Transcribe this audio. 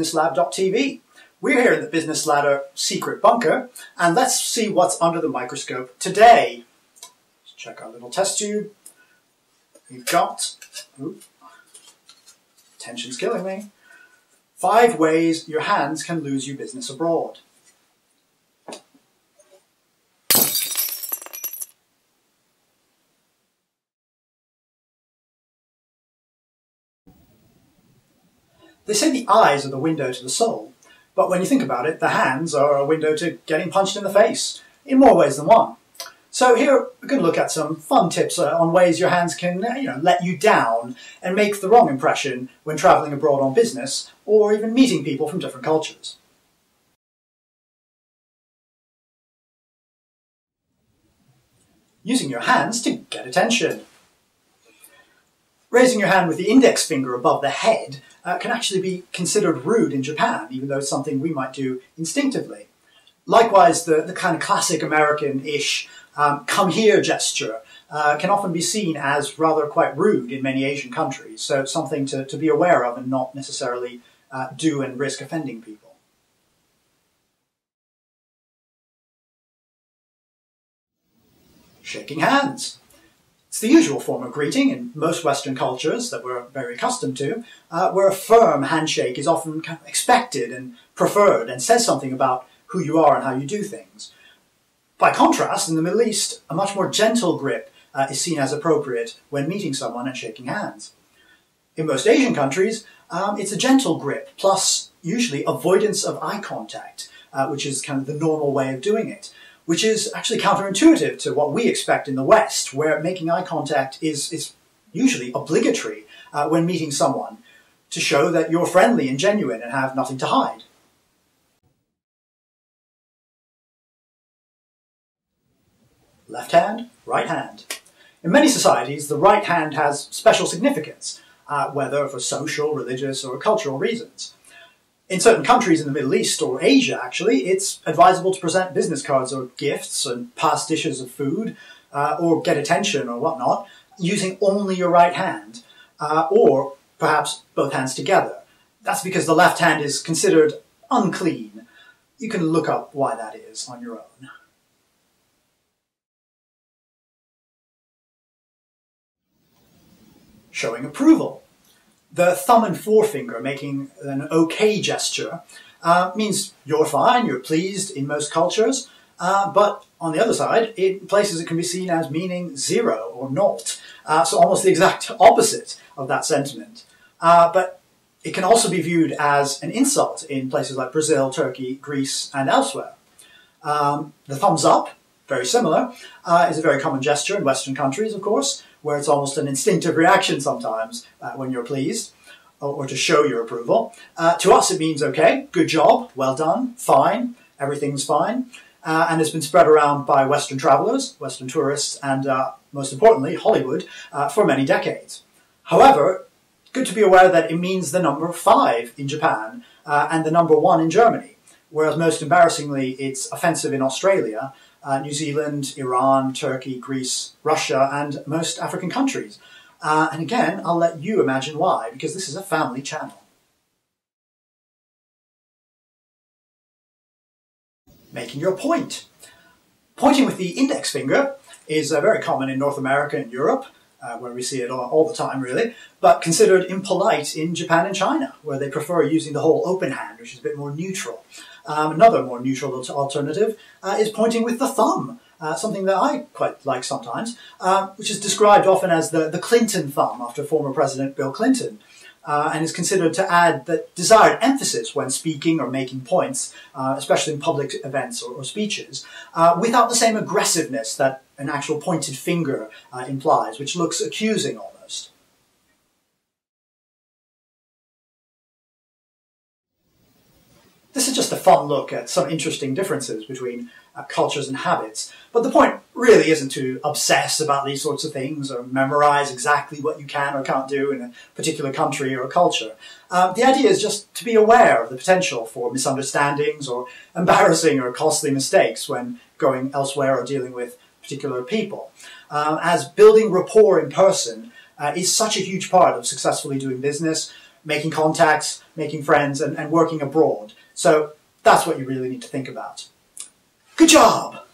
businesslab.tv. We're here in the Business Ladder secret bunker, and let's see what's under the microscope today. Let's check our little test tube. We've got, tension's killing me, 5 ways your hands can lose you business abroad. They say the eyes are the window to the soul, but when you think about it, the hands are a window to getting punched in the face, in more ways than one. So here we're going to look at some fun tips on ways your hands can let you down and make the wrong impression when travelling abroad on business, or even meeting people from different cultures. Using your hands to get attention. Raising your hand with the index finger above the head can actually be considered rude in Japan, even though it's something we might do instinctively. Likewise, the kind of classic American-ish come here gesture can often be seen as rather quite rude in many Asian countries, so it's something to be aware of and not necessarily do and risk offending people. Shaking hands. It's the usual form of greeting in most Western cultures that we're very accustomed to, where a firm handshake is often kind of expected and preferred and says something about who you are and how you do things. By contrast, in the Middle East, a much more gentle grip is seen as appropriate when meeting someone and shaking hands. In most Asian countries, it's a gentle grip, plus usually avoidance of eye contact, which is kind of the normal way of doing it, which is actually counterintuitive to what we expect in the West, where making eye contact is usually obligatory when meeting someone to show that you're friendly and genuine and have nothing to hide. Left hand, right hand. In many societies, the right hand has special significance, whether for social, religious, or cultural reasons. In certain countries in the Middle East, or Asia actually, it's advisable to present business cards or gifts and pass dishes of food, or get attention or whatnot, using only your right hand, or perhaps both hands together. That's because the left hand is considered unclean. You can look up why that is on your own. Showing approval. The thumb and forefinger making an OK gesture means you're fine, you're pleased in most cultures, but on the other side, in places it can be seen as meaning 0 or naught, so almost the exact opposite of that sentiment. But it can also be viewed as an insult in places like Brazil, Turkey, Greece, and elsewhere. The thumbs up, very similar, is a very common gesture in Western countries, of course, where it's almost an instinctive reaction sometimes when you're pleased, or to show your approval. To us it means, okay, good job, well done, fine, everything's fine, and it's been spread around by Western travellers, Western tourists, and most importantly, Hollywood, for many decades. However, good to be aware that it means the number 5 in Japan and the number 1 in Germany, whereas most embarrassingly it's offensive in Australia, New Zealand, Iran, Turkey, Greece, Russia, and most African countries. And again, I'll let you imagine why, because this is a family channel. Making your point. Pointing with the index finger is very common in North America and Europe, where we see it all the time really, but considered impolite in Japan and China, where they prefer using the whole open hand, which is a bit more neutral. Another more neutral alternative is pointing with the thumb, something that I quite like sometimes, which is described often as the Clinton thumb after former President Bill Clinton, and is considered to add the desired emphasis when speaking or making points, especially in public events or speeches, without the same aggressiveness that an actual pointed finger implies, which looks accusing almost. This is just a fun look at some interesting differences between cultures and habits, but the point really isn't to obsess about these sorts of things or memorize exactly what you can or can't do in a particular country or a culture. The idea is just to be aware of the potential for misunderstandings or embarrassing or costly mistakes when going elsewhere or dealing with particular people, as building rapport in person is such a huge part of successfully doing business, making contacts, making friends, and working abroad. So that's what you really need to think about. Good job!